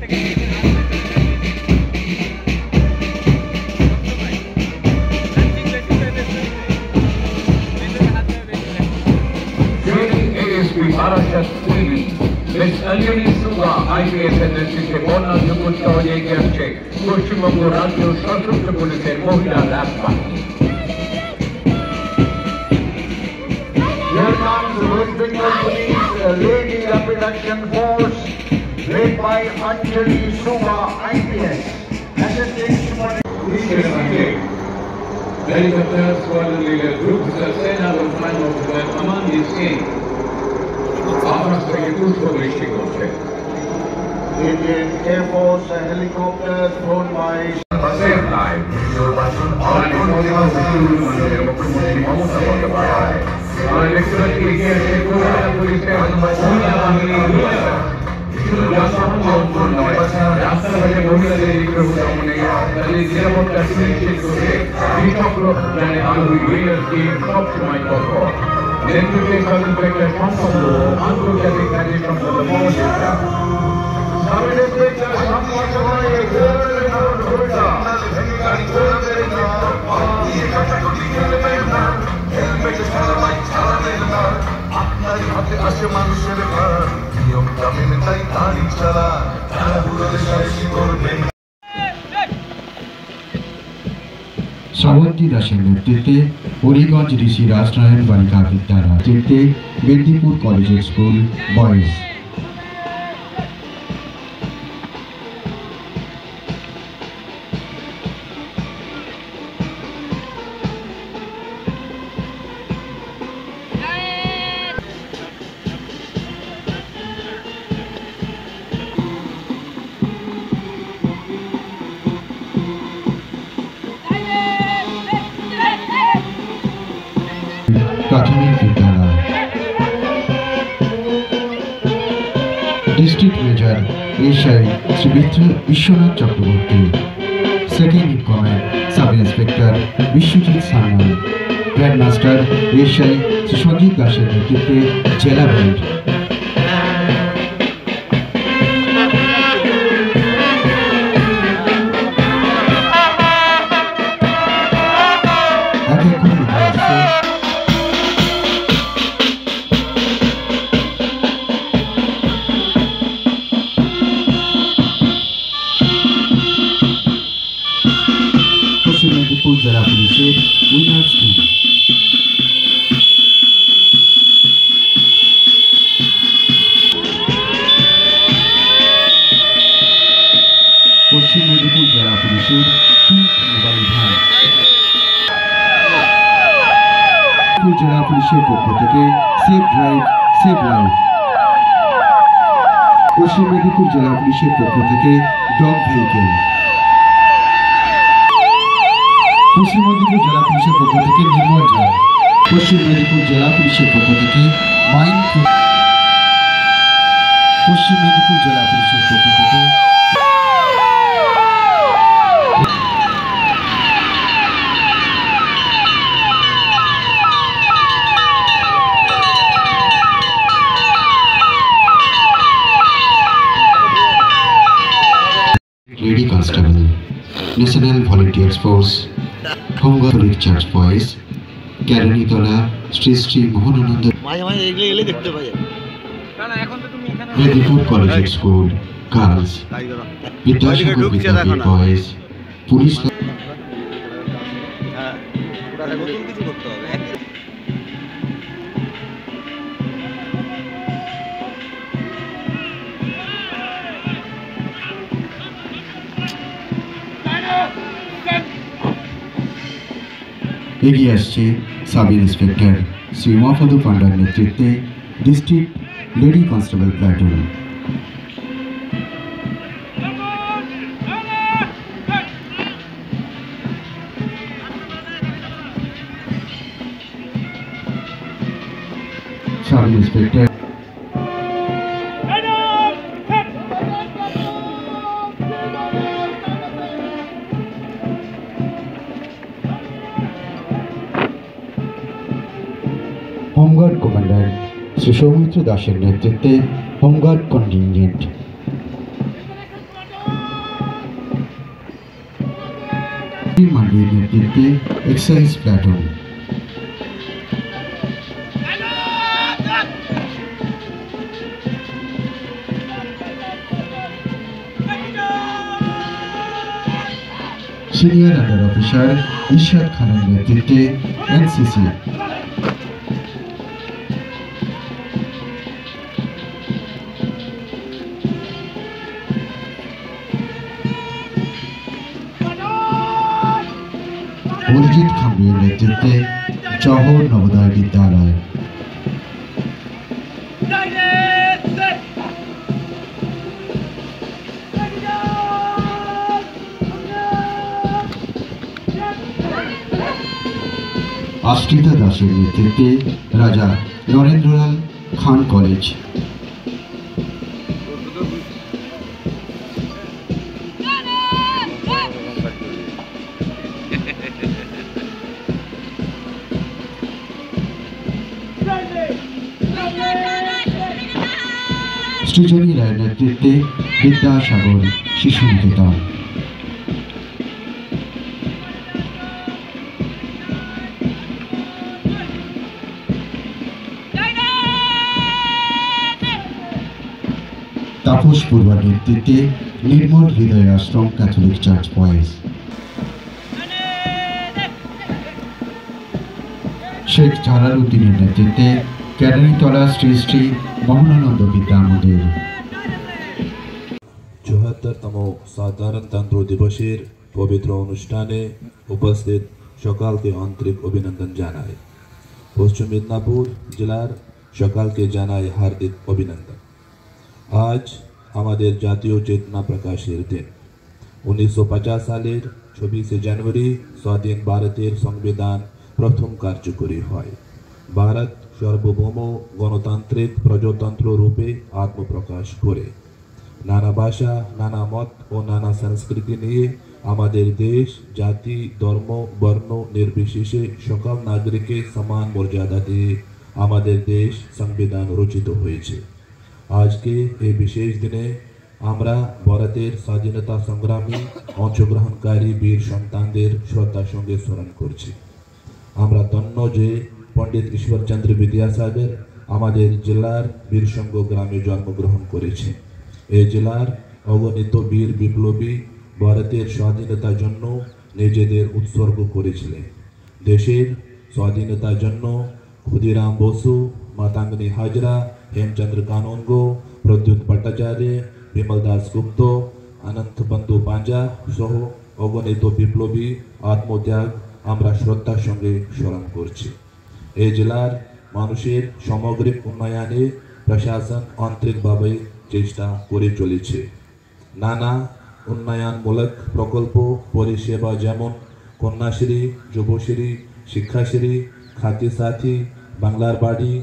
Miss Anjali Suga, IPS নেতৃত্বে বন্যা দুর্গত এগিয়ে আসছে পশ্চিমবঙ্গ রাজ্য সশস্ত্র পুলিশের মহিলা ল্যাব বাহিনী। Here comes the West Bengal Police Lady Rapid Action Force, led by Anjali Suga, IPS. Assistant Superintendent. Helicopters, squadron leader groups are sent out of time of the command is saying. Indian Air Force helicopters flown by Save life. আন্তর্জাতিক সম্পদ আপনার হাতে আসে মানুষের ঘর নিয়ম come in তাই তাড়ি ছাড়া তারা বুড়োলে সাইসি করবে। শ্রাবন্তী দাসের নেতৃত্বে হরিগঞ্জ ঋষি রাজনারায়ণ বালিকা বিদ্যালয় নেতৃত্বে মেদিনীপুর কলেজ স্কুল বয়েজ। প্রাথমিক বিদ্যালয় district major SI Shri Biswanath Chakraborty, second in command sub inspector Biswajit Sanyal, grandmaster SI Shri Sanjit দাসের নেতৃত্বে জেলা ব্যান্ড। মেদিনীপুর জেলা পুলিশের উইনার্স টিম। পশ্চিম মেদিনীপুর জেলা পুলিশের পিঙ্ক মোবাইল ভ্যান। জেলা পুলিশের পক্ষ থেকে সেফ ড্রাইভ সেভ লাইফ। পশ্চিম মেদিনীপুর জেলা পুলিশের পক্ষ থেকে ডগ ভেহিকেল। পশ্চিম মেদিনীপুর জেলা পুলিশের পক্ষ থেকে নির্মল ঝাড়। পশ্চিম মেদিনীপুর জেলা পুলিশের পক্ষ থেকে মাইন্ড। পশ্চিম মেদিনীপুর জেলা পুলিশের পক্ষ থেকে lady constable, national volunteers force, home guard church boys, Keranitala Shri Shri Mohanananda Medinipur college school girls, Vidyasagar Vidyapith boys, police. এগিয়ে আসছে সাব ইন্সপেক্টর শ্রী উমাপদ পান্ডার নেতৃত্বে district lady constable platoon. Sub inspector home guard commander Shri Soumitra দাসের নেতৃত্বে হোমগার্ড কন্টিনজেন্ট। মান্ডির নেতৃত্বে excise platoon. Senior under officer Irshad খানের নেতৃত্বে এনসিসি। অরিজিৎ খাম্বির নেতৃত্বে জওহর নবোদয় বিদ্যালয়। আশ্রিতা দাসের নেতৃত্বে রাজা নরেন্দ্রলাল খান কলেজ। সৃজনী রায়ের নেতৃত্বে বিদ্যাসাগর শিশু নিকেতন। তাপস পূর্বার নেতৃত্বে Nirmal Hriday Ashram catholic church boys. Sheikh Jalal উদ্দিনের নেতৃত্বে কেরানীতলা শ্রী শ্রী মোহনানন্দ বিদ্যা মন্দির। ৭৪তম সাধারণতন্ত্র দিবসের পবিত্র অনুষ্ঠানে উপস্থিত সকলকে আন্তরিক অভিনন্দন জানাই। পশ্চিম মেদিনীপুর জেলার সকলকে জানাই হার্দিক অভিনন্দন। আজ আমাদের জাতীয় চেতনা প্রকাশের দিন। 1950 সালের 26শে জানুয়ারি স্বাধীন ভারতের সংবিধান প্রথম কার্যকরী হয়। ভারত সার্বভৌম গণতান্ত্রিক প্রজাতন্ত্র রূপে আত্মপ্রকাশ করে। নানা ভাষা, নানা মত ও নানা সংস্কৃতি নিয়ে আমাদের দেশ জাতি, ধর্ম, বর্ণ নির্বিশেষে সকল নাগরিককে সমান মর্যাদা দিয়ে আমাদের দেশ সংবিধান রচিত হয়েছে। আজকে এই বিশেষ দিনে আমরা ভারতের স্বাধীনতা সংগ্রামে অংশগ্রহণকারী বীর সন্তানদের শ্রদ্ধার সঙ্গে স্মরণ করছি। আমরা ধন্য যে পণ্ডিত ঈশ্বরচন্দ্র বিদ্যাসাগর আমাদের জেলার বীরসঙ্গ গ্রামে জন্মগ্রহণ করেছে। এই জেলার অগণিত বীর বিপ্লবী ভারতের স্বাধীনতার জন্য নিজেদের উৎসর্গ করেছিলেন। দেশের স্বাধীনতার জন্য ক্ষুদিরাম বসু, মাতঙ্গিনী হাজরা, হেমচন্দ্র কানুনগো, প্রদ্যুৎ ভট্টাচার্য, বিমল দাস গুপ্ত, অনন্ত বন্ধু পাঞ্জা সহ অগণিত বিপ্লবী আত্মত্যাগ আমরা শ্রদ্ধার সঙ্গে স্মরণ করছি। এই জেলার মানুষের সামগ্রিক উন্নয়নে প্রশাসন আন্তরিকভাবে চেষ্টা করে চলেছে। নানা উন্নয়নমূলক প্রকল্প পরিষেবা যেমন কন্যাশ্রী, যুবশ্রী, শিক্ষাশ্রী, খাদ্যসাথী, বাংলার বাড়ি,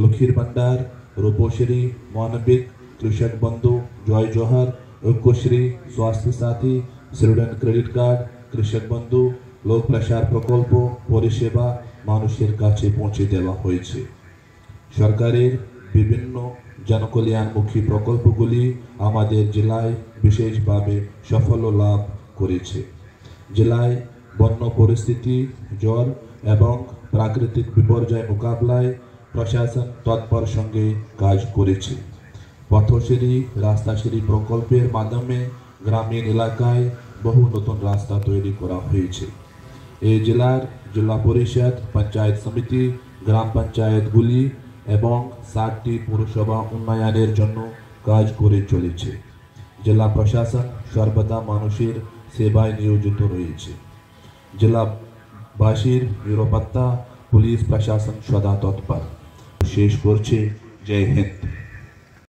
লক্ষ্মীর ভান্ডার, রূপশ্রী, মানবিক, কৃষক বন্ধু, জয় জোহার, ঐক্যশ্রী, স্বাস্থ্য সাথী, স্টুডেন্ট ক্রেডিট কার্ড, কৃষক বন্ধু, লোক প্রসার প্রকল্প পরিষেবা মানুষের কাছে পৌঁছে দেওয়া হয়েছে। সরকারের বিভিন্ন জনকল্যাণমুখী প্রকল্পগুলি আমাদের জেলায় বিশেষভাবে সাফল্য লাভ করেছে। জেলায় বন্যা পরিস্থিতি, জ্বর এবং প্রাকৃতিক বিপর্যয় মোকাবিলায় প্রশাসন তৎপর সঙ্গে কাজ করেছে। পথশ্রী, রাস্তাশ্রী প্রকল্পের মাধ্যমে গ্রামীণ এলাকায় বহু নতুন রাস্তা তৈরি করা হয়েছে। এই জেলার জেলা পরিষদ, পঞ্চায়েত সমিতি, গ্রাম পঞ্চায়েতগুলি এবং 60টি পৌরসভা উন্নয়নের জন্য কাজ করে চলেছে। জেলা প্রশাসন সর্বদা মানুষের সেবায় নিয়োজিত রয়েছে। জেলাবাসীর নিরাপত্তা পুলিশ প্রশাসন সদা তৎপর। শেষ করছে। জয় হিন্দ।